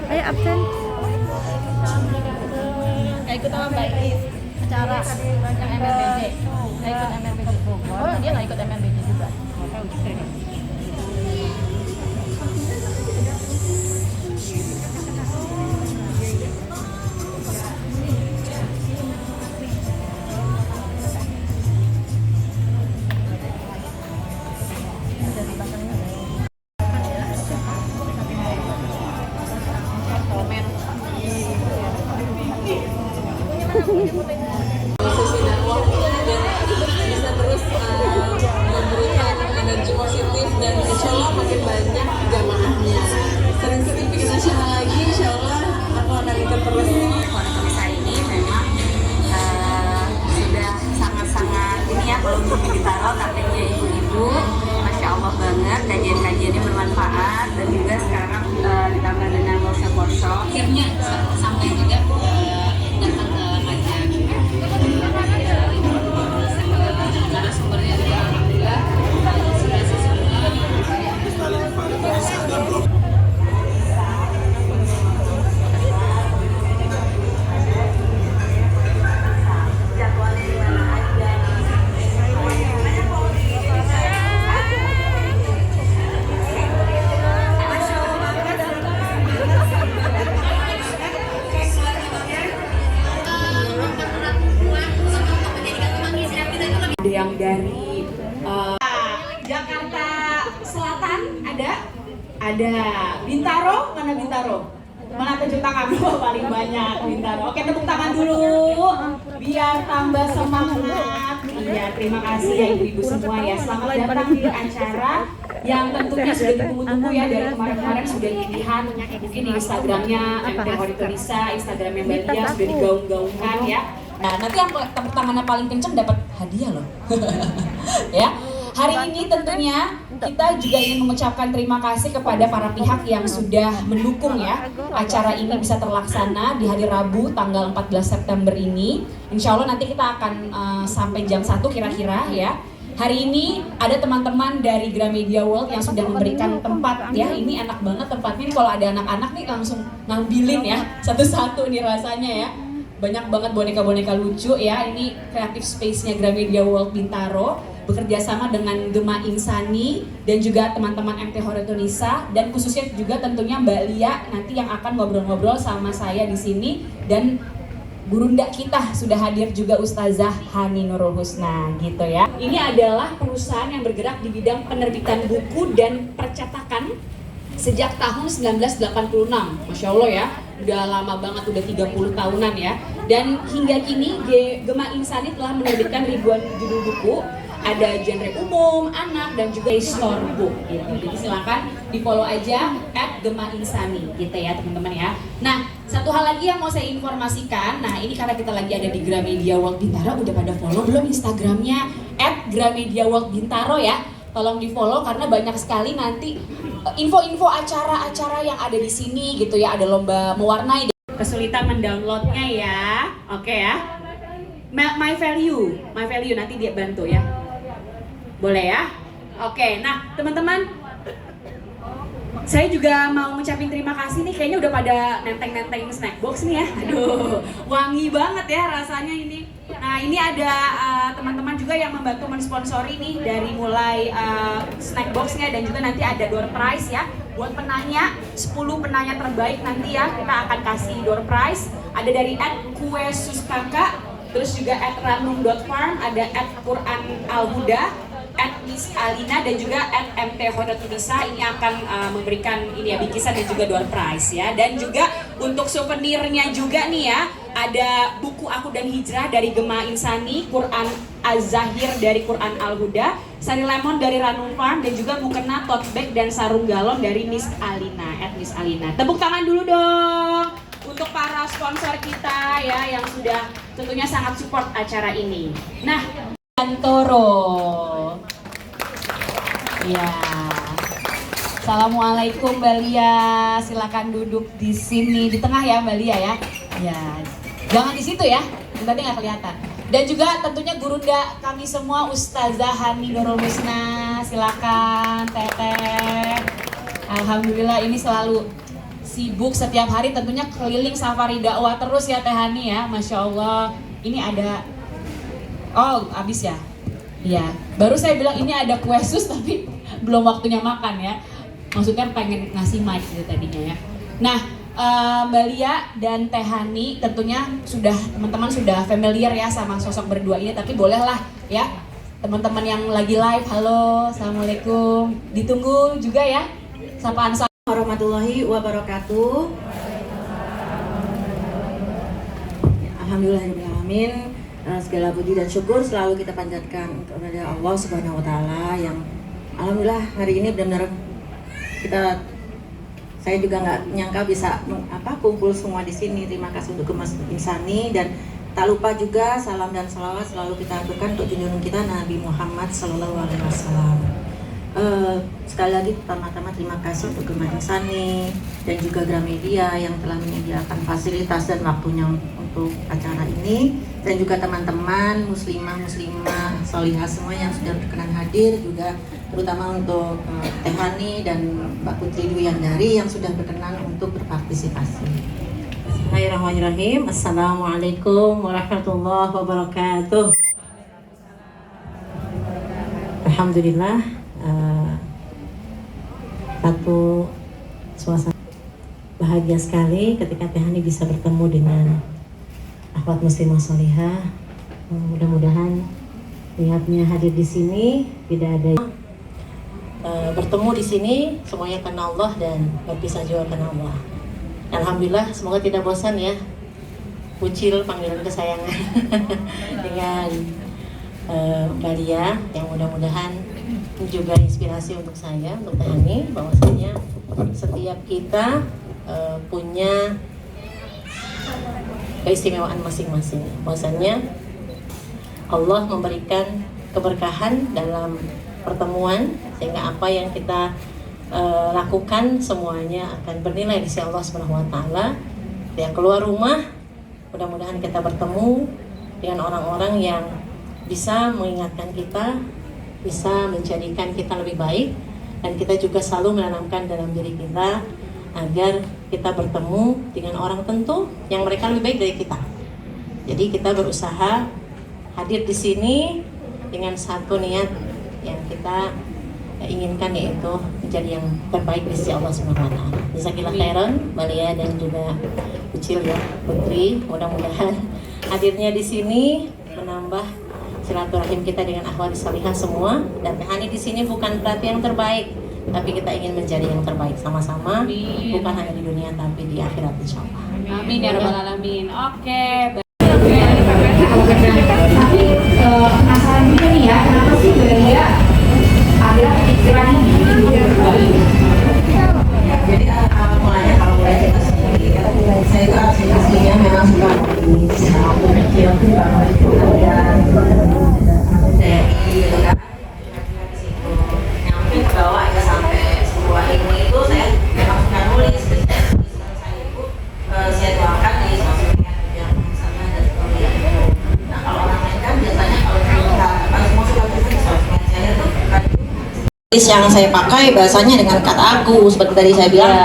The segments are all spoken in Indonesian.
Ayo absen. Ikut sama Mbak Is acara yang MRBJ. Ikut MRBJ. Oh, dia nggak ikut MRBJ juga. Sesi networking dan bisa terus memberikan energi positif dan insya Allah makin banyak jamaahnya. Sering-sering bikin acara lagi, insya Allah aku akan ikut terus. Pondok Lisa ini memang sudah sangat-sangat ini ya, kalau belum ditaruh katanya ibu-ibu, masya Allah banget, kajian-kajiannya bermanfaat dan juga sekarang ditambah dengan workshop akhirnya sampai juga datang ke kajian narasumbernya juga alhamdulillah sudah sesuai. Yang dari Jakarta Selatan ada Bintaro, mana Bintaro? Mana tepuk tangan dulu paling banyak Bintaro. Oke, tepuk tangan dulu biar tambah semangat. Iya, terima kasih ya ibu-ibu semua ya. Selamat datang di acara yang tentunya sudah ditunggu-tunggu ya, dari kemarin-kemarin sudah dilihat mungkin di Instagramnya MT Pondok Lisa, Instagramnya Mbak Lia sudah digaung-gaungkan ya. Nah, nanti yang tepuk tangannya paling kenceng dapat hadiah loh. Ya. Hari ini tentunya kita juga ingin mengucapkan terima kasih kepada para pihak yang sudah mendukung ya acara ini bisa terlaksana di hari Rabu tanggal 14 September ini. Insya Allah nanti kita akan sampai jam 1 kira-kira ya. Hari ini ada teman-teman dari Gramedia World yang sudah memberikan tempat ya. Ini enak banget tempatnya, ini kalau ada anak-anak nih langsung ngambilin ya satu-satu nih rasanya ya. Banyak banget boneka-boneka lucu ya. Ini creative space-nya Gramedia World Bintaro bekerja sama dengan Gema Insani dan juga teman-teman MT Horizonisa dan khususnya juga tentunya Mbak Lia nanti yang akan ngobrol-ngobrol sama saya di sini, dan gurunda kita sudah hadir juga Ustazah Hani Nurul Husna gitu ya. Ini adalah perusahaan yang bergerak di bidang penerbitan buku dan percetakan sejak tahun 1986. Masya Allah ya, udah lama banget, udah 30 tahunan ya. Dan hingga kini Gema Insani telah menerbitkan ribuan judul buku. Ada genre umum, anak, dan juga store book gitu. Jadi silakan di follow aja @gemainsani gitu ya teman-teman ya. Nah, satu hal lagi yang mau saya informasikan, nah ini karena kita lagi ada di Gramedia World Bintaro, udah pada follow belum Instagramnya @Gramedia World Bintaro ya. Tolong di follow karena banyak sekali nanti info-info acara-acara yang ada di sini gitu ya. Ada lomba mewarnai. Kesulitan mendownloadnya ya, oke ya. My value nanti dia bantu ya. Boleh ya? Oke, nah teman-teman, saya juga mau ngucapin terima kasih nih, kayaknya udah pada nenteng-nenteng snack box nih ya. Aduh, wangi banget ya rasanya ini. Nah ini ada teman-teman juga yang membantu mensponsori nih dari mulai snack boxnya dan juga nanti ada door prize ya. Buat penanya, 10 penanya terbaik nanti ya kita akan kasih door prize. Ada dari @kuesuskaka, terus juga @ranum.farm, ada @quranalhuda, @Miss Alina, dan juga @MTHodatulisa. Ini akan memberikan ini ya bingkisan dan juga door prize ya. Dan juga untuk souvenirnya juga nih ya, ada buku Aku dan Hijrah dari Gema Insani, Quran Az-Zahir dari Quran Al-Huda, Sari Lemon dari Ranum Farm, dan juga mukena, tote bag, dan sarung galon dari Miss Alina, @Miss Alina. Tepuk tangan dulu dong untuk para sponsor kita ya yang sudah tentunya sangat support acara ini. Nah, Antoro. Ya. Assalamualaikum Mbak Lia, silakan duduk di sini di tengah ya Mbak Lia ya. Ya. Jangan di situ ya, tadi nggak kelihatan. Dan juga tentunya gurunda kami semua, Ustazah Hani Nurul Husna, silakan Teteh. Alhamdulillah ini selalu sibuk setiap hari, tentunya keliling safari dakwah terus ya Teh Hani ya, Masya Allah. Ini ada, oh habis ya? Iya, baru saya bilang ini ada kue sus tapi belum waktunya makan ya. Maksudnya pengen ngasih mic gitu tadinya ya. Nah, Mbak Lia dan Teh Hani tentunya sudah teman-teman sudah familiar ya sama sosok berdua ini, tapi bolehlah ya teman-teman yang lagi live, halo, assalamualaikum, ditunggu juga ya sapaan warahmatullahi wabarakatuh. Alhamdulillahirrahmanirrahim. Segala puji dan syukur selalu kita panjatkan kepada Allah Subhanahu wa taala yang alhamdulillah hari ini benar-benar saya juga nggak nyangka bisa kumpul semua di sini. Terima kasih untuk Mas Insani, dan tak lupa juga salam dan salawat selalu kita aturkan untuk junjungan kita Nabi Muhammad Sallallahu Alaihi Wasallam. Sekali lagi pertama-tama terima kasih untuk Gema Insani dan juga Gramedia yang telah menyediakan fasilitas dan waktunya untuk acara ini, dan juga teman-teman muslimah solihah semua yang sudah berkenan hadir, juga terutama untuk Teh Hani dan Mbak Putri Duyandari yang sudah berkenan untuk berpartisipasi. Bismillahirrahmanirrahim. Assalamualaikum warahmatullahi wabarakatuh. Alhamdulillah, satu suasana bahagia sekali ketika Teh Hani bisa bertemu dengan akhwat muslimah solihah. Mudah-mudahan niatnya hadir di sini tidak ada bertemu di sini semuanya karena Allah dan berpisah juga karena Allah. Alhamdulillah, semoga tidak bosan ya Ucil panggilan kesayangan dengan Mbak Lia, yang mudah-mudahan juga inspirasi untuk saya, untuk Teh Hani, bahwasanya setiap kita punya keistimewaan masing-masing. Bahwasanya Allah memberikan keberkahan dalam pertemuan, sehingga apa yang kita lakukan semuanya akan bernilai di sisi Allah Subhanahu wa taala. Yang keluar rumah, mudah-mudahan kita bertemu dengan orang-orang yang bisa mengingatkan kita, bisa menjadikan kita lebih baik, dan kita juga selalu menanamkan dalam diri kita agar kita bertemu dengan orang tentu yang mereka lebih baik dari kita. Jadi kita berusaha hadir di sini dengan satu niat yang kita inginkan, yaitu menjadi yang terbaik di sisi Allah Subhanahu wa taala. Jazakallahu khairan Mbak Lia dan juga Ucil ya, Putri. Mudah-mudahan hadirnya di sini menambah silaturahim kita dengan akhwat salihah semua, dan Teh Hani di sini bukan berarti yang terbaik, tapi kita ingin menjadi yang terbaik sama-sama, bukan hanya di dunia tapi di akhirat insyaallah. Amin ya rabbal alamin. Oke. Tapi penasaran juga nih ya, kenapa sih Mbak Lia ada pikiran Jadi mulanya kalau mulai kita sendiri, saya itu aslinya memang suka aku kecil tuh banget gitu kan. Nyampe ke bawah ya sampai sebuah ini itu saya memang suka nulis. Saya itu saya doakan di sosmed yang sana dan sebagainya. Nah kalau orang lain kan biasanya kalau semua suka tulis di sosmed, saya tuh yang saya pakai bahasanya dengan kata aku, seperti tadi saya bilang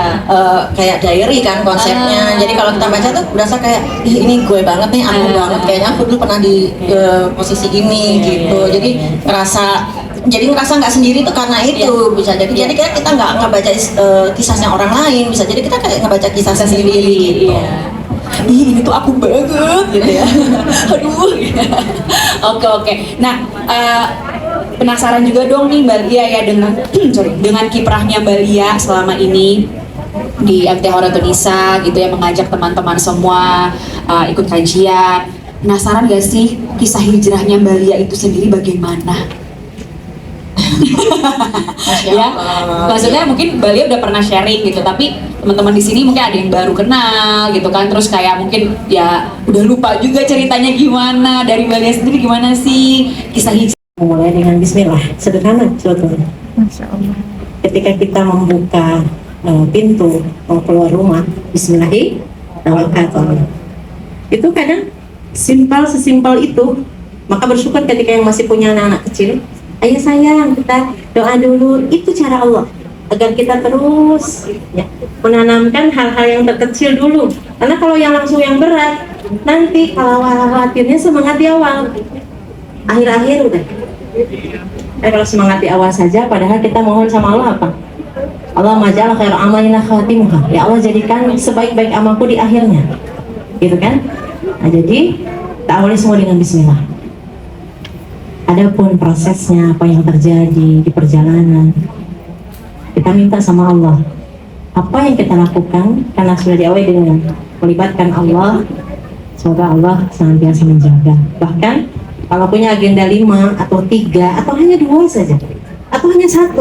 kayak diary kan konsepnya. Jadi kalau kita baca tuh berasa kayak ini gue banget nih, aku banget, kayaknya aku dulu pernah di posisi ini gitu. Jadi rasa jadi ngerasa nggak sendiri tuh karena itu bisa jadi. Jadi kita nggak baca kisahnya orang lain, bisa jadi kita kayak ngebaca kisah sendiri. Iya. Ih, ini tuh aku banget gitu ya. Aduh. Oke. Nah, penasaran juga dong nih Mbak Lia ya dengan kiprahnya Mbak Lia selama ini di MT Horatun Nisa gitu ya, mengajak teman-teman semua ikut kajian. Penasaran gak sih kisah hijrahnya Mbak Lia itu sendiri bagaimana? Ya, maksudnya mungkin Mbak Lia udah pernah sharing gitu, tapi teman-teman di sini mungkin ada yang baru kenal gitu kan, terus kayak mungkin ya udah lupa juga ceritanya gimana. Dari Mbak Lia sendiri gimana sih kisah hijrah? Mulai dengan Bismillah, sederhana sebetulnya. Masya Allah. Ketika kita membuka pintu mau keluar rumah, Bismillahirrahmanirrahim. Itu kadang sesimpel itu. Maka bersyukur ketika yang masih punya anak-anak kecil. Ayo sayang, kita doa dulu. Itu cara Allah agar kita terus ya, menanamkan hal-hal yang terkecil dulu. Karena kalau yang langsung yang berat, nanti kalau khawatirnya semangat di awal, akhir-akhir udah. Kalau semangat di awal saja, padahal kita mohon sama Allah apa? Allah majal khair amalina khatimuha. Ya Allah, jadikan sebaik-baik amalku di akhirnya. Gitu kan? Nah, jadi kita awali semua dengan Bismillah. Adapun prosesnya, apa yang terjadi di perjalanan, kita minta sama Allah. Apa yang kita lakukan, karena sudah diawali dengan melibatkan Allah, semoga Allah senantiasa menjaga. Bahkan kalau punya agenda 5 atau 3 atau hanya 2 saja, atau hanya 1,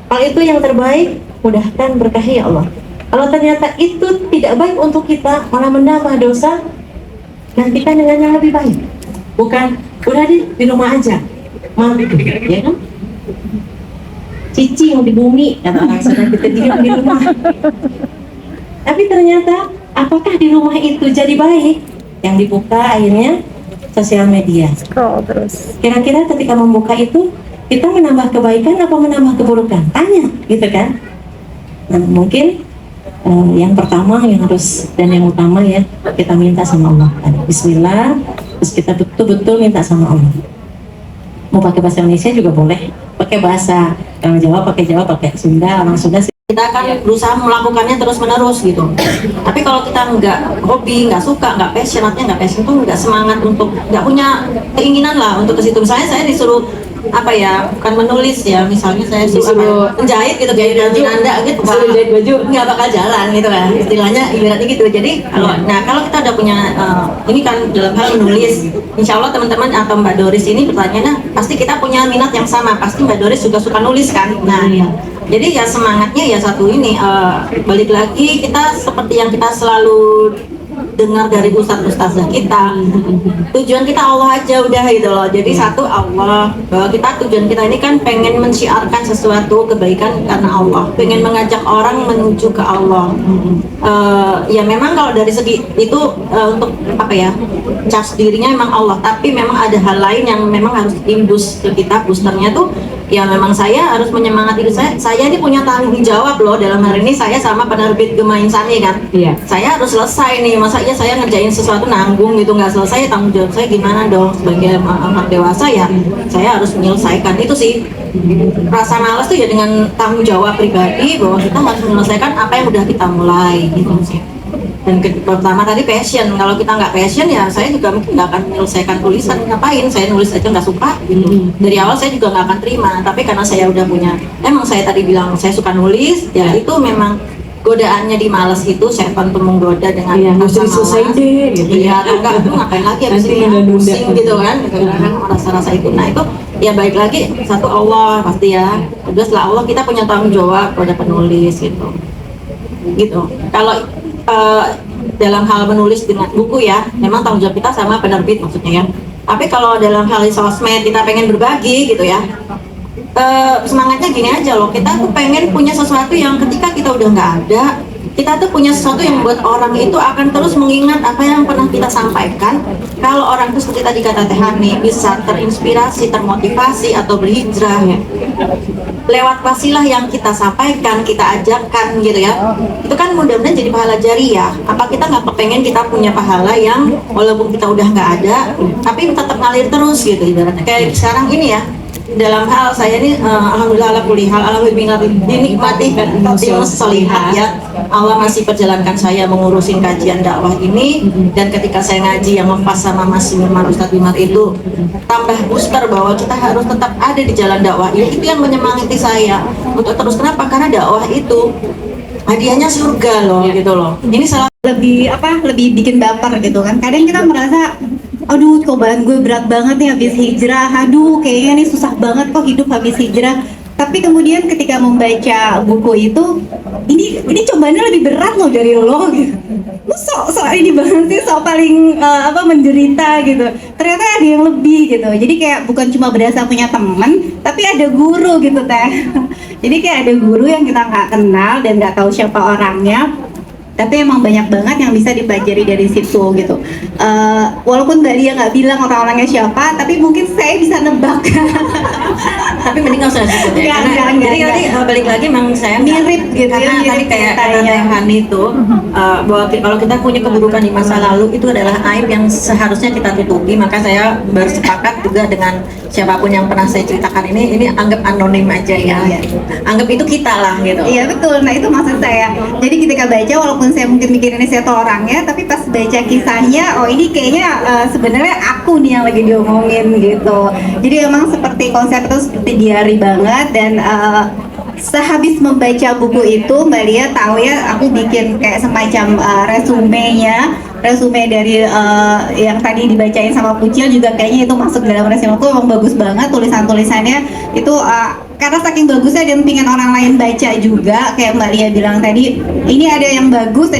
kalau itu yang terbaik, mudahkan, berkahi ya Allah. Kalau ternyata itu tidak baik untuk kita, malah menambah dosa, gantikan dengan yang lebih baik. Bukan, udah di rumah aja, malah itu, ya kan? Cicing di bumi, kata orang sana, kita diam di rumah. Tapi ternyata, apakah di rumah itu jadi baik? Yang dibuka akhirnya sosial media. Scroll terus. Kira-kira ketika membuka itu, kita menambah kebaikan atau menambah keburukan? Tanya, gitu kan? Nah, mungkin yang pertama yang harus dan yang utama ya, kita minta sama Allah. Bismillah, terus kita betul-betul minta sama Allah. Mau pakai bahasa Indonesia juga boleh, pakai bahasa Jawa, pakai Sunda, orang Sunda. Kita akan berusaha melakukannya terus-menerus gitu. Tapi kalau kita nggak hobi, nggak suka, nggak passion, artinya nggak passion tuh nggak semangat untuk, nggak punya keinginan lah untuk ke situ. Misalnya saya disuruh apa ya, bukan menulis ya, misalnya saya disuruh menjahit gitu, jahit dan Anda gitu, disuruh jahit baju, nggak bakal jalan gitu kan, istilahnya ibaratnya gitu. Jadi kalau kita udah punya ini kan dalam hal menulis, insya Allah teman-teman atau Mbak Doris ini pertanyaannya pasti kita punya minat yang sama, pasti Mbak Doris juga suka nulis kan. Nah ya, jadi ya semangatnya ya satu ini, balik lagi kita seperti yang kita selalu dengar dari ustadz-ustadzah kita, tujuan kita Allah aja udah gitu loh. Jadi satu Allah, bahwa kita tujuan kita ini kan pengen mensiarkan sesuatu kebaikan karena Allah, pengen mengajak orang menuju ke Allah. Ya memang kalau dari segi itu untuk apa ya, cas dirinya memang Allah, tapi memang ada hal lain yang memang harus imbus ke kita, boosternya tuh ya memang saya harus menyemangati diri saya ini punya tanggung jawab loh. Dalam hari ini saya sama penerbit Gema Insani kan, saya harus selesai nih, masa iya saya ngerjain sesuatu nanggung gitu nggak selesai, tanggung jawab saya gimana dong sebagai anak dewasa ya, saya harus menyelesaikan itu sih. Rasa malas tuh ya dengan tanggung jawab pribadi bahwa kita harus menyelesaikan apa yang udah kita mulai gitu sih. Dan pertama tadi passion, kalau kita nggak passion ya saya juga mungkin nggak akan menyelesaikan tulisan, ngapain saya nulis aja nggak suka gitu. Dari awal saya juga nggak akan terima, tapi karena saya udah punya, emang saya tadi bilang saya suka nulis, ya itu memang godaannya di malas itu, setan tuh menggoda dengan rasa malas. Iya, atau enggak, ngapain lagi habis ini pusing gitu kan, rasa-rasa itu. Nah itu ya baik lagi, satu Allah pasti ya, kedua setelah Allah kita punya tanggung jawab pada penulis gitu. Kalau dalam hal menulis dengan buku ya, memang tanggung jawab kita sama penerbit maksudnya ya. Tapi kalau dalam hal sosmed kita pengen berbagi gitu ya, semangatnya gini aja loh, kita tuh pengen punya sesuatu yang ketika kita udah nggak ada, kita tuh punya sesuatu yang buat orang itu akan terus mengingat apa yang pernah kita sampaikan. Kalau orang itu seperti tadi kata Teh Hani, bisa terinspirasi, termotivasi atau berhijrah ya, lewat wasilah yang kita sampaikan, kita ajarkan gitu ya, itu kan mudah-mudahan jadi pahala jariah. Apa kita nggak kepengen kita punya pahala yang walaupun kita udah nggak ada tapi tetap ngalir terus gitu, ibaratnya kayak sekarang ini ya, dalam hal saya ini alhamdulillah ala kulli hal alhamdulillah dinikmati tatil solihat ya. Allah masih perjalankan saya mengurusin kajian dakwah ini, dan ketika saya ngaji yang ngepas sama Mas Wimar, Ustadz Wimar itu tambah booster bahwa kita harus tetap ada di jalan dakwah ini. Itu yang menyemangati saya untuk terus. Kenapa? Karena dakwah itu hadiahnya surga loh gitu loh. Ini salah lebih bikin baper gitu kan. Kadang kita merasa aduh cobaan gue berat banget nih habis hijrah, aduh kayaknya nih susah banget kok hidup habis hijrah. Tapi kemudian ketika membaca buku itu, ini cobaannya lebih berat loh dari lo gitu. Lu sok ini banget sih, sok paling menderita gitu. Ternyata ada yang lebih gitu. Jadi kayak bukan cuma berasa punya teman, tapi ada guru gitu teh. Jadi kayak ada guru yang kita nggak kenal dan nggak tahu siapa orangnya, tapi emang banyak banget yang bisa dipelajari dari situ gitu. Walaupun Mbak Lia nggak bilang orang-orangnya siapa, tapi mungkin saya bisa nebak. tapi mending nggak usah disebut ya. Jadi tadi balik lagi memang saya mirip gitu ya, karena tadi kayak kata Teh Hani itu bahwa kalau kita punya keburukan di masa lalu itu adalah aib yang seharusnya kita tutupi. Maka saya bersepakat juga dengan siapapun yang pernah saya ceritakan ini anggap anonim aja ya. Anggap itu kita lah gitu. Iya betul. Nah itu maksud saya. Jadi ketika baca, walaupun saya mungkin mikir ini saya tuh orangnya, tapi pas baca kisahnya, oh ini kayaknya sebenarnya aku nih yang lagi diomongin gitu. Jadi emang seperti konsep itu seperti diary banget. Dan sehabis membaca buku itu, Mbak Lia tahu ya, aku bikin kayak semacam resume dari yang tadi dibacain sama Pucil juga kayaknya itu masuk dalam resume aku. Emang bagus banget tulisan-tulisannya itu, karena saking bagusnya dan pingin orang lain baca juga. Kayak Mbak Lia bilang tadi, ini ada yang bagus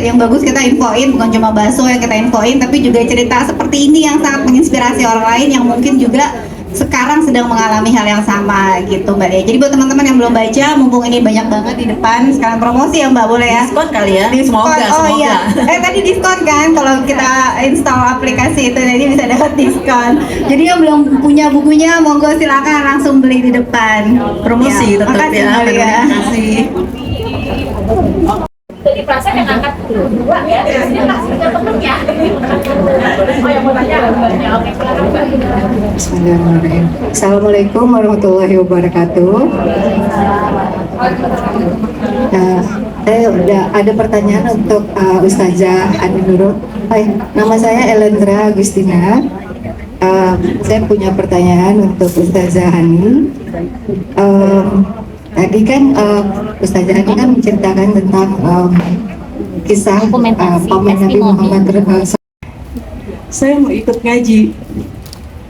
kita infoin, bukan cuma bakso yang kita infoin, tapi juga cerita seperti ini yang sangat menginspirasi orang lain yang mungkin juga sekarang sedang mengalami hal yang sama gitu Mbak Lia. Jadi buat teman-teman yang belum baca, mumpung ini banyak banget di depan, sekarang promosi ya Mbak, boleh ya? Diskon kali ya? Diskon. Semoga. Iya. Tadi diskon kan, kalau kita install aplikasi itu jadi bisa dapat diskon. Jadi yang belum punya bukunya, monggo silakan langsung beli di depan. Promosi Ya, tetap makasih, ya. Mbak Lia. Terima kasih. Jadi perasaan yang angkat dua ya, ini langsung ke temen ya. Oh yang mau tanya, oke silakan Mbak. Bismillahirrahmanirrahim. Assalamualaikum warahmatullahi wabarakatuh. Nah, saya udah ada pertanyaan untuk Ustazah Ani Nurul. Hai, nama saya Elendra Agustina. Saya punya pertanyaan untuk Ustazah Ani. Tadi kan Ustazah Ani kan menceritakan tentang kisah paman Nabi Muhammad. Saya mau ikut ngaji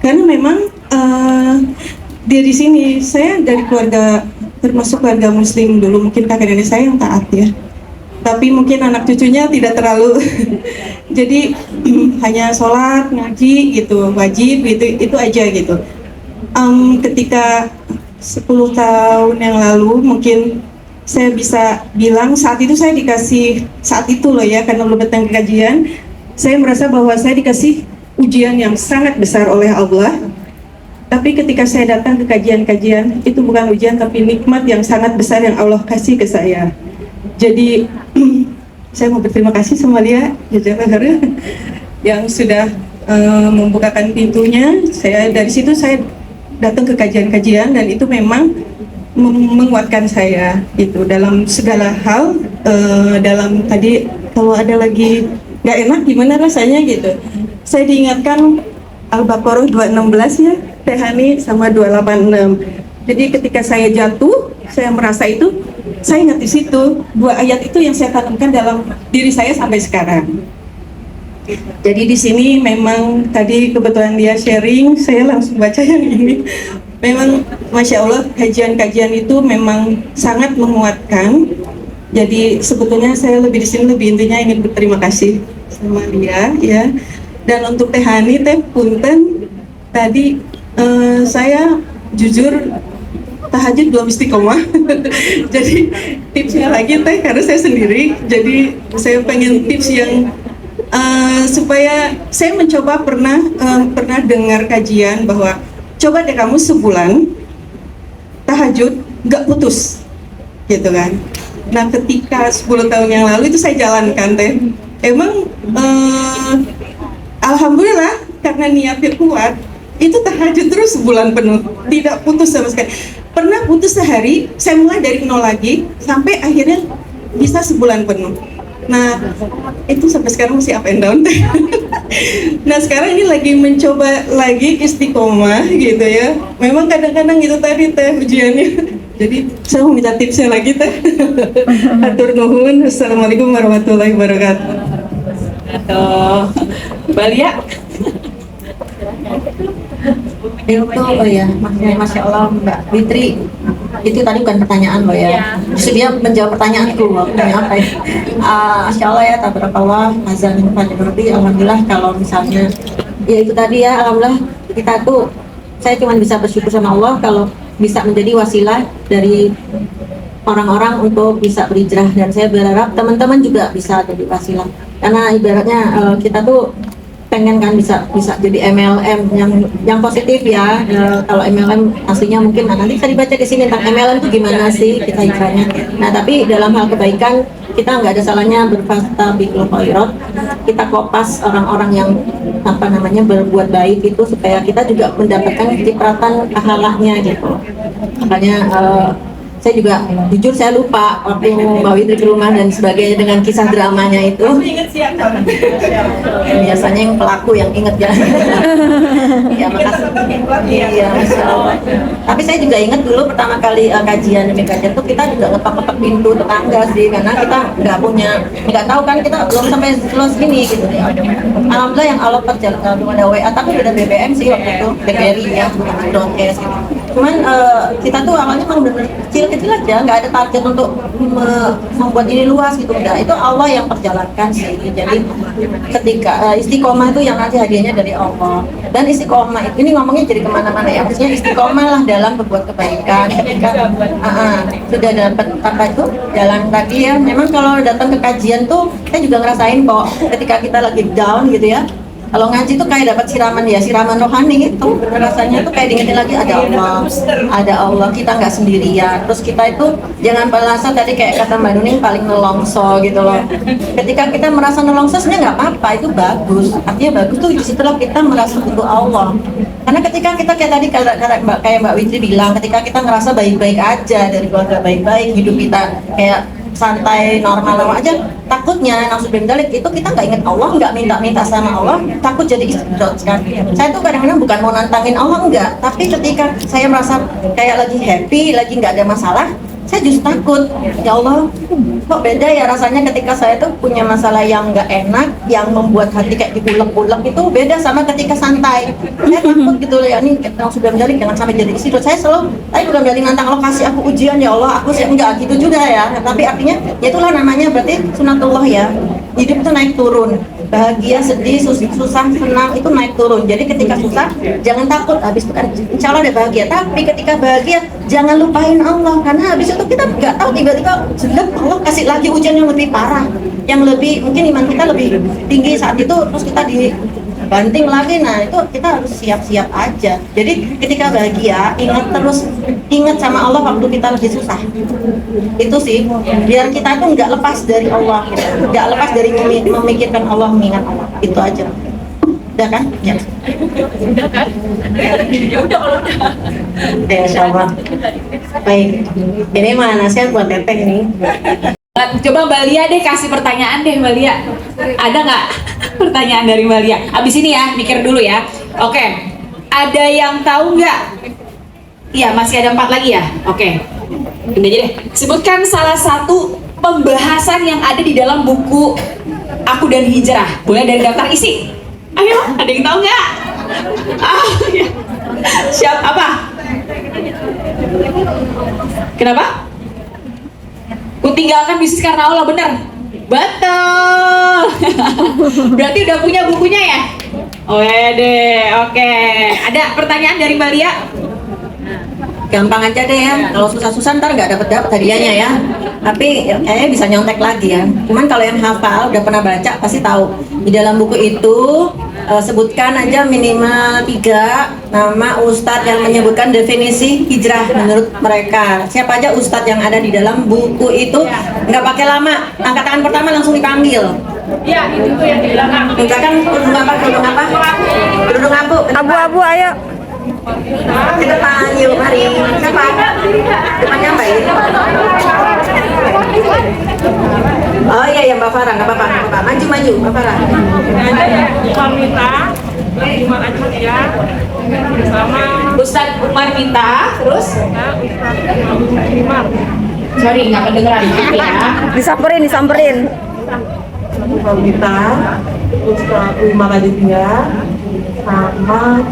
karena memang dari sini saya dari keluarga, termasuk keluarga muslim dulu. Mungkin kakek nenek saya yang taat ya, tapi mungkin anak cucunya tidak terlalu. Jadi hanya sholat, ngaji gitu, wajib itu aja gitu. Ketika 10 tahun yang lalu mungkin saya bisa bilang saat itu saya dikasih, saat itu loh ya, karena belum datang ke kajian, saya merasa bahwa saya dikasih ujian yang sangat besar oleh Allah. Tapi ketika saya datang ke kajian-kajian, itu bukan ujian tapi nikmat yang sangat besar yang Allah kasih ke saya. Jadi saya mau berterima kasih sama dia yang sudah membukakan pintunya. Saya dari situ saya datang ke kajian-kajian dan itu memang menguatkan saya itu dalam segala hal. Dalam tadi kalau ada lagi nggak enak gimana rasanya gitu, saya diingatkan Al-Baqarah 216 ya Teh Hani sama 286. Jadi ketika saya jatuh, saya merasa itu, saya ingat di situ 2 ayat itu yang saya tanamkan dalam diri saya sampai sekarang. Jadi di sini memang tadi kebetulan dia sharing, saya langsung baca yang ini. Memang Masya Allah kajian-kajian itu memang sangat menguatkan. Jadi sebetulnya saya lebih di sini lebih intinya ingin berterima kasih sama dia ya. Dan untuk Teh Hani, Teh Punten, tadi saya jujur tahajud belum istiqomah. Jadi tipsnya lagi Teh, karena saya sendiri, jadi saya pengen tips yang supaya saya mencoba pernah dengar kajian bahwa coba deh kamu sebulan tahajud nggak putus gitu kan. Nah ketika 10 tahun yang lalu itu saya jalankan Teh, emang alhamdulillah karena niatnya kuat, itu tahajud terus sebulan penuh, tidak putus sama sekali. Pernah putus sehari, saya mulai dari nol lagi sampai akhirnya bisa sebulan penuh. Nah, itu sampai sekarang masih up and down. Nah, sekarang ini lagi mencoba lagi istiqomah gitu ya. Memang kadang-kadang itu tadi teh ujiannya. Jadi saya mau minta tipsnya lagi teh. Hatur nuhun. Assalamualaikum warahmatullahi wabarakatuh. Balia. Itu ya, Masya Allah Mbak Fitri, itu tadi bukan pertanyaan loh ya, justru dia menjawab pertanyaanku loh. Tanya apa ya? Masya Allah ya, tabarakallah, azan berarti alhamdulillah. Kalau misalnya ya itu tadi ya, alhamdulillah kita tuh, saya cuma bisa bersyukur sama Allah kalau bisa menjadi wasilah dari orang-orang untuk bisa berhijrah, dan saya berharap teman-teman juga bisa jadi wasilah, karena ibaratnya kita tuh pengen kan bisa jadi MLM yang positif ya. Kalau MLM aslinya mungkin nanti bisa dibaca di sini tentang MLM itu gimana sih kita hijrahnya. Nah, tapi dalam hal kebaikan kita nggak ada salahnya berfastabiqul khairat, kita kopas orang-orang yang berbuat baik itu supaya kita juga mendapatkan cipratan pahalanya gitu. Makanya saya juga jujur saya lupa waktu Mbak Witri ke rumah dan sebagainya dengan kisah dramanya itu. Biasanya yang pelaku yang inget ya. Ya makasih. Iya, Masya Allah. Tapi saya juga ingat dulu pertama kali kajian demi kajian itu kita juga ngetok-ngetok pintu tetangga sih, karena kita nggak tahu kan, kita belum sampai luas gini gitu. Alhamdulillah yang Allah perjalanan belum ada WA, tapi udah BBM sih waktu itu, BlackBerry-nya, broadcast gitu. Cuman kita tuh awalnya memang benar kecil aja, nggak ada target untuk membuat ini luas gitu, enggak. Itu Allah yang perjalankan sih. Jadi ketika istiqomah itu yang nanti hadiahnya dari Allah. Dan istiqomah ini ngomongnya jadi kemana-mana ya, maksudnya istiqomah lah dalam berbuat kebaikan. Ketika sudah dapat apa itu jalan tadi ya, memang kalau datang ke kajian tuh saya juga ngerasain kok ketika kita lagi down gitu ya. Kalau ngaji tuh kayak dapat siraman rohani itu, rasanya tuh kayak diingetin lagi ada Allah, kita nggak sendirian. Terus kita itu jangan merasa tadi kayak kata Mbak Nuning paling nelongso gitu loh. Ketika kita merasa nelongso sebenarnya nggak apa-apa, itu bagus. Artinya bagus tuh disitulah kita merasa butuh Allah. Karena ketika kita kayak tadi kayak Mbak Witri bilang, ketika kita ngerasa baik-baik aja dari keluarga baik-baik, hidup kita kayak santai normal aja, takutnya naudzubillah itu kita nggak ingat Allah, nggak minta sama Allah, takut jadi istidroj kan. Saya tuh kadang-kadang bukan mau nantangin Allah, enggak, tapi ketika saya merasa kayak lagi happy, lagi nggak ada masalah, saya justru takut, ya Allah kok beda ya rasanya ketika saya tuh punya masalah yang nggak enak, yang membuat hati kayak dipulek-pulek, itu beda sama ketika santai. Saya takut gitu ya, ini yang sudah menjadi jangan sampai jadi istidroj. Saya udah menjadi nantang Allah, kasih aku ujian ya Allah, aku sih enggak gitu juga ya, tapi artinya ya itulah namanya berarti sunatullah ya, hidup itu naik turun, bahagia, sedih, susah, senang itu naik turun. Jadi ketika susah jangan takut, habis itu kan insya Allah ada bahagia, tapi ketika bahagia jangan lupain Allah, karena habis itu kita nggak tahu tiba-tiba sedap Allah kasih lagi ujian yang lebih parah, yang lebih mungkin iman kita lebih tinggi saat itu, terus kita dibanting lagi. Nah itu kita harus siap-siap aja. Jadi ketika bahagia ingat sama Allah waktu kita lagi susah. Itu sih biar kita tuh nggak lepas dari Allah, nggak lepas dari memikirkan Allah, mengingat Allah. Itu aja. Udah kan? Ya. Udah kan? Ya udah kalau udah. Insya Allah. Baik. Ini mah nasihat buat Teteh nih. Coba Mbak Lia deh kasih pertanyaan deh Mbak Lia. Ada nggak pertanyaan dari Mbak Lia? Abis ini ya, mikir dulu ya. Oke. Ada yang tahu nggak? Iya, masih ada 4 lagi ya? Oke. Ini aja deh. Sebutkan salah satu pembahasan yang ada di dalam buku Aku dan Hijrah. Boleh dari daftar isi. Ayo, ada yang tahu nggak? Ya. Siap apa? Kenapa? Kutinggalkan bisnis karena Allah, benar? Betul. Berarti udah punya bukunya ya? Oke. Ada pertanyaan dari Mbak Lia? Gampang aja deh ya, kalau susah-susah ntar nggak dapet hadiahnya ya. Tapi kayaknya bisa nyontek lagi ya. Cuman kalau yang hafal udah pernah baca pasti tahu. Di dalam buku itu sebutkan aja minimal 3 nama ustadz yang menyebutkan definisi hijrah menurut mereka. Siapa aja ustadz yang ada di dalam buku itu, nggak pakai lama, angkat tangan pertama langsung dipanggil. Iya, itu yang di belakang. Bukakan kerudung apa? Kerudung apa? Kerudung Abu-abu ayo. Ke depan yuk, mari. Siapa? Depannya Mbak ini. Oh iya ya Mbak Farah, nggak apa-apa, nggak apa-apa. Maju Mbak Farah. Ustadz Umar minta, terus? Sorry, nggak kedengeran ya. Disamperin. Kita Ustaz Umar Aditya sama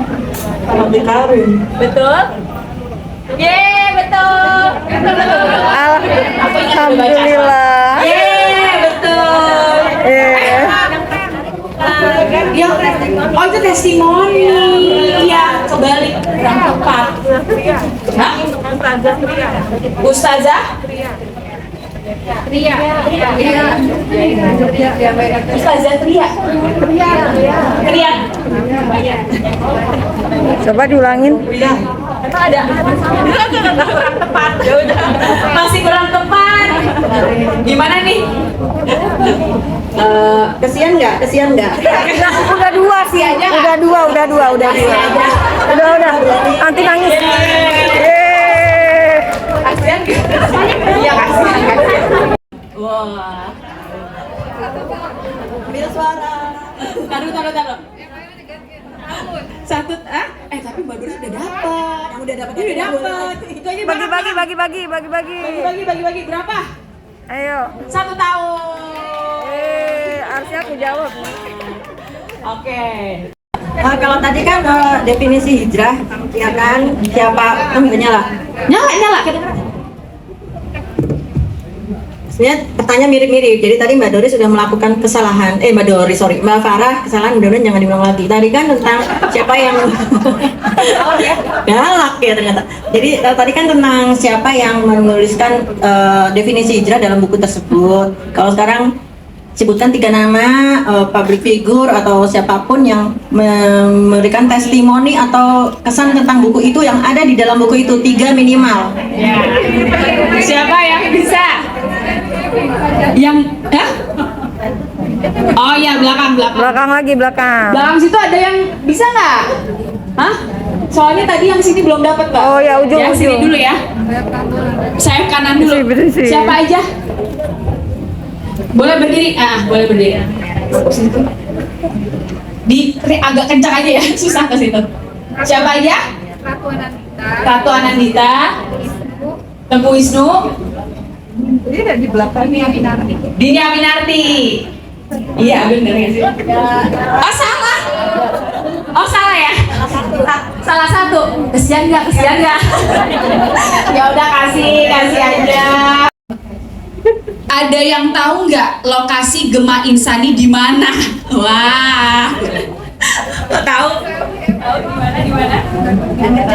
Nabi Karim. Betul? Betul. Alhamdulillah. Betul. Oh itu testimoni yang kebalik yang tepat. Hah? Ustazah? Ustazah Tria. Coba diulangin. Emang ada? Kurang tepat. Ya udah. Masih kurang tepat. Gimana nih? Kesian nggak? Udah dua sih. Udah dua. Udah. Nanti nangis. Kasian gitu. Iya kasian. Wah. Ambil suara. Taruh. Satu, tapi Mbak Doris udah dapat. Yang udah dapat. Itu aja berapa? Bagi. Berapa? Ayo. 1 tahun. Harusnya aku jawab. Oke. Kalau tadi kan definisi hijrah, ya kan siapa? Nyala. Kedengeran. Sebenarnya pertanyaan mirip-mirip. Jadi tadi Mbak Doris sudah melakukan kesalahan. Mbak Farah kesalahan, mudah-mudahan jangan diulang lagi. Tadi kan tentang siapa yang galak ya ternyata. Jadi tadi kan tentang siapa yang menuliskan definisi hijrah dalam buku tersebut. Kalau sekarang sebutkan 3 nama public figure atau siapapun yang memberikan testimoni atau kesan tentang buku itu yang ada di dalam buku itu 3 minimal. Ya. Siapa yang bisa? Oh ya, belakang. Belakang situ ada yang bisa nggak? Hah? Soalnya tadi yang sini belum dapat, Mbak. Oh ya, ujung. Sini dulu ya. Saya kanan dulu. Bersih. Siapa aja? Boleh berdiri? Boleh berdiri. Agak kencang aja ya, susah ke situ. Siapa aja? Ratu Anandita. Tengku Wisnu. Di belakang Dini Aminarti. Iya bener ya sih. Oh salah ya. Salah satu. Kesian nggak? Ya udah kasih aja. Ada yang tahu nggak lokasi Gema Insani di mana? Wah. Tahu?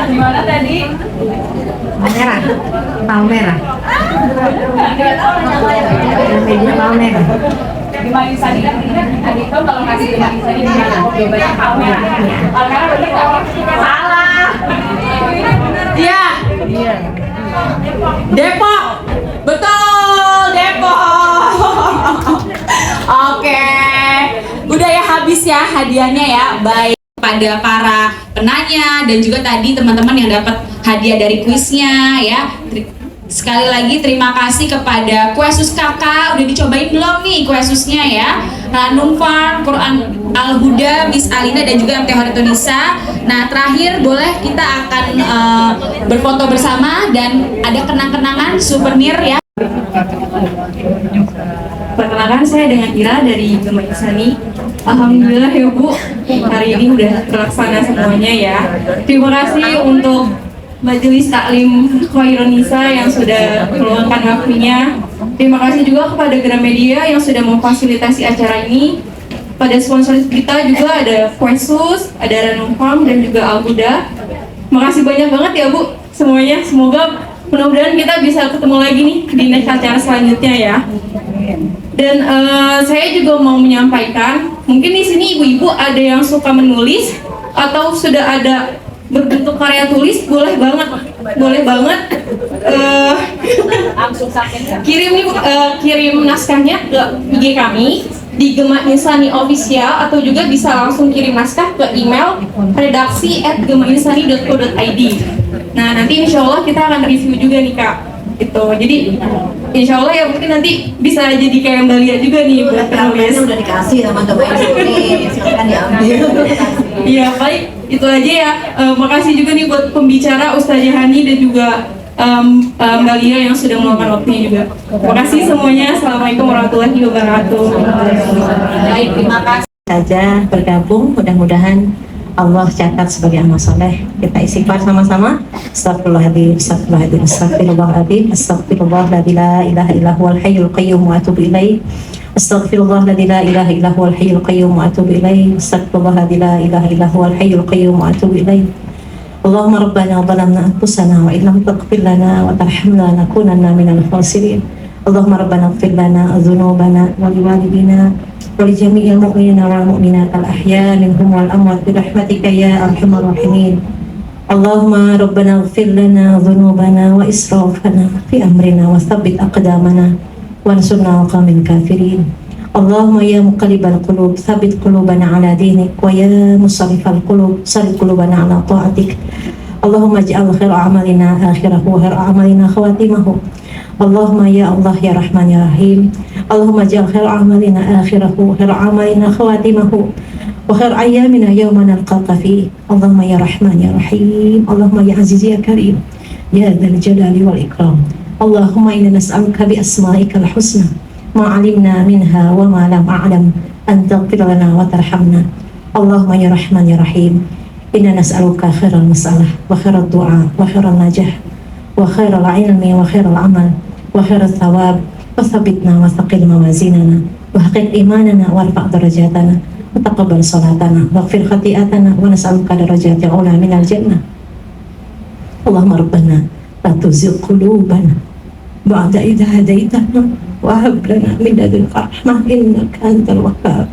Di mana tadi? Palmerah. Gema Insani kan tadi tahu kalau lokasi Gema Insani di mana? Jawabannya Palmerah. Palmerah benar nggak? Salah. Iya. Depok. Betul, Depok. Oke. Udah ya, habis ya hadiahnya ya. Baik pada para penanya dan juga tadi teman-teman yang dapat hadiah dari kuisnya ya. Sekali lagi terima kasih kepada Kuesus Kakak. Udah dicobain belum nih kuesusnya ya? Ranum Farm, Quran Al-Huda, Miss Alina dan juga MT Horetonisa. Nah terakhir boleh kita akan berfoto bersama dan ada kenang-kenangan souvenir ya. Perkenalkan, saya dengan Ira dari Gema Insani. Alhamdulillah ya Bu, hari ini udah terlaksana semuanya ya. Terima kasih untuk Majelis Taklim Khaironisa yang sudah meluangkan waktunya. Terima kasih juga kepada Gramedia yang sudah memfasilitasi acara ini. Pada sponsor kita juga ada Kuesus, ada Ranum Farm dan juga Al-Huda. Makasih banyak banget ya Bu semuanya. Semoga mudah-mudahan kita bisa ketemu lagi nih di next acara selanjutnya ya. Dan saya juga mau menyampaikan, mungkin di sini ibu-ibu ada yang suka menulis atau sudah ada berbentuk karya tulis, boleh banget kirim naskahnya ke IG kami di Gema Insani Official, atau juga bisa langsung kirim naskah ke email redaksi@gemainsani.co.id. Nah, nanti insya Allah kita akan review juga nih Kak. Gitu. Jadi insya Allah ya mungkin nanti bisa jadi kayak Mbak Lia juga nih buat penulis. Udah dikasih sama Gema Insani, silakan diambil. Iya, baik, itu aja ya. Makasih juga nih buat pembicara Ustazah Hani dan juga Mbak Lia yang sudah meluangkan waktunya juga. Terima kasih semuanya. Assalamualaikum warahmatullahi wabarakatuh. Baik, terima kasih saja bergabung. Mudah-mudahan Allah catat sebagai amal soleh. Kita istighfar sama-sama. Astagfirullahaladzim, astagfirullahaladzim, astagfirullahaladzim, astagfirullah la ilaha illa huwal hayyul qayyum wa atubu ilaih. Astaghfirullah la ilaha illa huwal hayyul qayyum wa atubu ilaih. Astaghfirullah la ilaha illa huwal hayyul qayyum wa atubu ilaih. Allahumma rabbana zalamna anfusana wa illam taghfir lana wa tarhamna lanakunanna minal khasirin. Allahumma rabbana ighfir lana dhunubana wa liwalidina wa li jami'il mu'minina wal mu'minat al ahya minhum wal amwat bi rahmatika ya arhamar rahimin. Allahumma rabbana ighfir lana dhunubana wa israfana fi amrina wa thabbit aqdamana wansurna wa qawmin kafirin. Allahumma ya muqallibal qulub tsabbit qulubana ala dinik wa ya musarrifal qulub sarrif qulubana ala ta'atik. Allahumma ij'al khair a'malina akhirahu wa khair a'malina khawatimahu. Allahumma ya Allah ya Rahman ya Rahim. Allahumma ij'al khair a'malina akhirahu wa khair a'malina khawatimahu wa khair ayyamina yawma nalqaka fi. Allahumma ya Rahman ya Rahim. Allahumma ya Aziz ya Karim ya dzal jalali wal ikram. Allahumma inna nas'aluka bi asma'ikal husna ma 'alimna minha wa ma lam a'lam an taghfir lana wa tarhamna. Allahumma ya Rahman ya Rahim, inna nas'aluka khairal mas'alah wa khairal du'a wa khairal najah wa khairal ilmi wa khairal amal wa khairal thawab wa thabbitna wa thaqil mawazinana wa haqiq imanana wa rfa' darajatana wa taqabbal salatana wa ighfir khati'atana wa nas'aluka darajatil ula minal jannah. Allahumma rabbana la tuzigh qulubana ba'da idh hadaitana وهب لنا من لدنك رحمة إنك أنت الوهاب.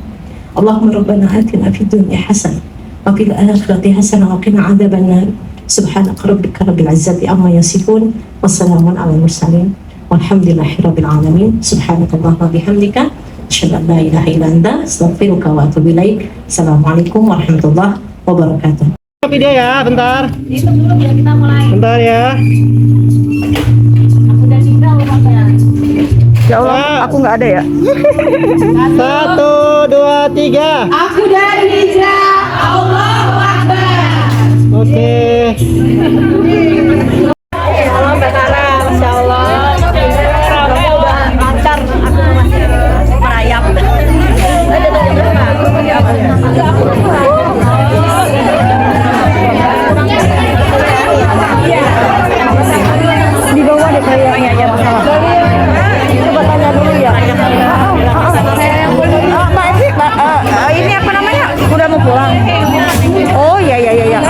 اللهم ربنا آتنا في الدنيا حسنة وفي الآخرة حسنة وقنا عذاب النار. سبحانك ربك رب العزة عما يصفون وسلام على المرسلين والحمد لله رب العالمين. سبحانك اللهم وبحمدك أشهد أن لا إله إلا أنت أستغفرك وأتوب إليك. Assalamualaikum warahmatullahi wabarakatuh. Video ya, bentar. Bentar ya. Ya Allah, aku nggak ada ya. 1, 2, 3. Aku dari Hijrah. Allahu Akbar. Oke. Insya Allah. Udah lancar, aku masih merayap. Di bawah deh kayaknya ya masalah. Coba tanya dulu ya. Mbak Evi, ini apa namanya? Udah mau pulang? Oh iya.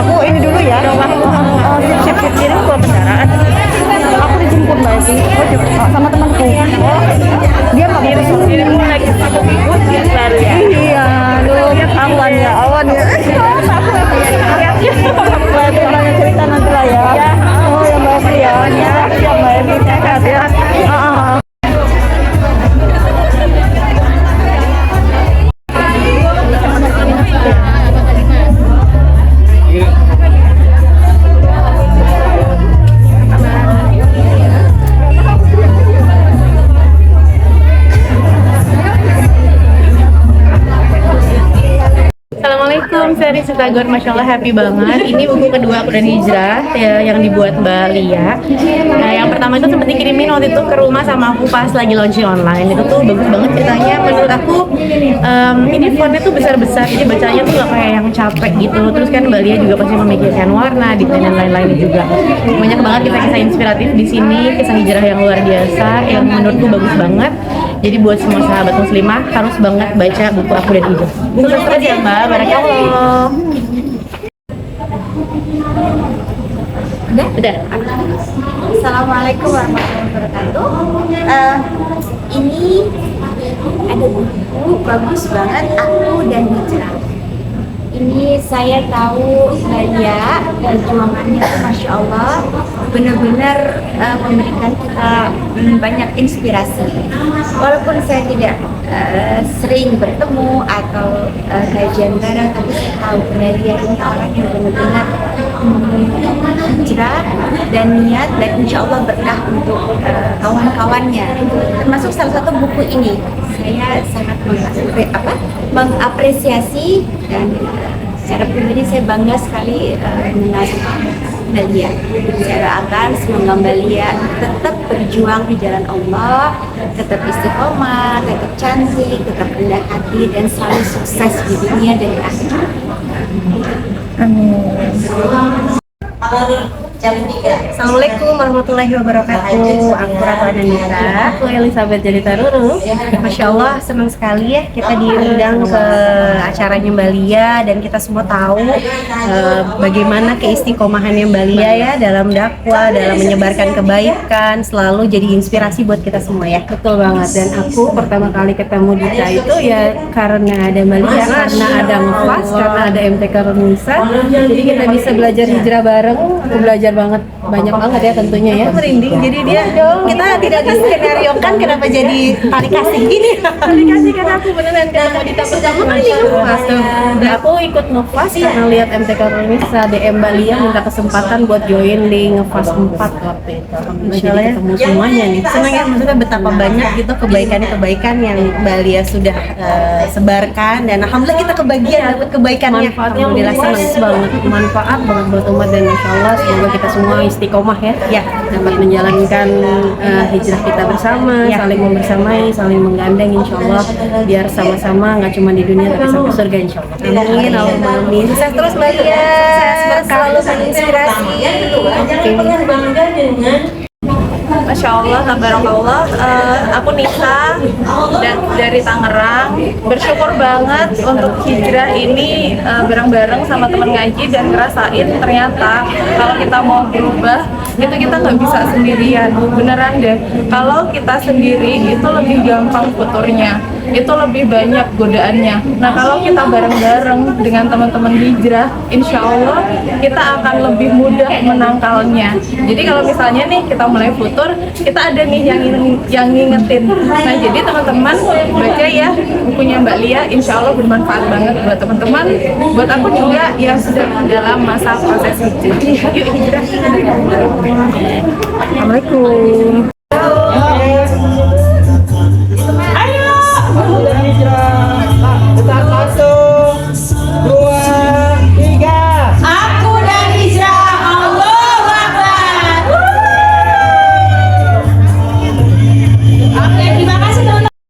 Aku ini dulu ya. Siap kirim ke kendaraan. Aku dijemput Mbak Evi. Oh, sama temanku. Oh, dia nggak mau besok. Lagi satu minggu baru ya. Iya, aduh, awan ya. Tanya cerita nanti lah ya. Oh ya Mbak Evi ya. Ya Mbak Evi sehat ya. Assalamualaikum, saya Risa Tagor, Masya Allah happy banget. Ini buku kedua aku dan Hijrah ya, yang dibuat Mbak Lia. Nah, yang pertama itu sempat dikirimin waktu itu ke rumah sama aku pas lagi launching online. Itu tuh bagus banget ceritanya. Menurut aku ini fontnya tuh besar-besar, jadi bacanya tuh gak kayak yang capek gitu. Terus kan Mbak Lia juga pasti memikirkan warna, detail dan lain-lain juga. Banyak banget kisah-kisah inspiratif di sini, kisah hijrah yang luar biasa, yang menurutku bagus banget. Jadi buat semua sahabat muslimah harus banget baca buku aku dan Hijrah. Sukses ya Mbak, barakallah. Udah. Assalamualaikum warahmatullahi wabarakatuh. Ini ada buku bagus banget, Aku dan Hijrah. Ini saya tahu Lia perjuangannya itu Masya Allah benar-benar memberikan kita banyak inspirasi. Walaupun saya tidak sering bertemu atau kajian bareng, tapi saya tahu Balia ini orang yang benar-benar hijrah dan niat, dan insya Allah berkah untuk kawan-kawannya. Termasuk salah satu buku ini saya sangat mengapresiasi, dan secara pribadi saya bangga sekali mengenal Balia. Saya doakan semoga Balia tetap berjuang di jalan Allah, tetap istiqomah, tetap cantik, tetap rendah hati, dan selalu sukses di dunia dan di akhirat. Amin. Assalamualaikum warahmatullahi wabarakatuh. Aku Ratu Ananita. Aku Elizabeth Jelita Ruru. Masya Allah, senang sekali ya kita diundang ke acaranya Mbak Lia, dan kita semua tahu bagaimana keistiqomahannya Mbak Lia ya dalam dakwah, dalam menyebarkan kebaikan, selalu jadi inspirasi buat kita semua ya. Betul banget. Dan aku pertama kali ketemu Dita itu ya karena ada Mbak Lia, karena ada Ngefas, karena ada MTK Runisa. Jadi kita bisa belajar hijrah bareng. Aku belajar banyak banget ya tentunya ya. Merinding. Jadi dia kita tidak diskenariokan kenapa jadi tali kasih gini. Tali kasih karena aku beneran ketemu Dita pertama kali Ngefas. Dan aku ikut Ngefas karena lihat MTK Runisa DM Mbak Lia minta kesempatan buat join di Ngefas 4 waktu itu. Alhamdulillah jadi ketemu semuanya nih. Senang ya, maksudnya betapa banyak gitu kebaikan yang Mbak Lia sudah sebarkan, dan alhamdulillah kita kebagian dapat kebaikannya. Alhamdulillah senang banget, manfaat banget buat umat, dan insya Allah semoga kita semua istiqomah ya, dapat menjalankan hijrah kita bersama, saling membersamai, saling menggandeng insya Allah, biar sama-sama nggak cuma di dunia tapi sampai surga insya Allah. Amin, amin. Sukses terus Mbak Lia, selalu menginspirasi. Masya Allah, tabarakallah. Aku Nisa dari Tangerang. Bersyukur banget untuk hijrah ini bareng-bareng sama teman ngaji, dan ngerasain ternyata kalau kita mau berubah itu kita nggak bisa sendirian. Beneran deh. Kalau kita sendiri itu lebih gampang futurnya, itu lebih banyak godaannya. Nah kalau kita bareng-bareng dengan teman-teman hijrah, insya Allah kita akan lebih mudah menangkalnya. Jadi kalau misalnya nih kita mulai futur, kita ada nih yang ngingetin. Nah jadi teman-teman baca ya bukunya Mbak Lia, insya Allah bermanfaat banget buat teman-teman, buat aku juga yang sudah dalam masa proses hijrah. Yuk hijrah. Assalamualaikum.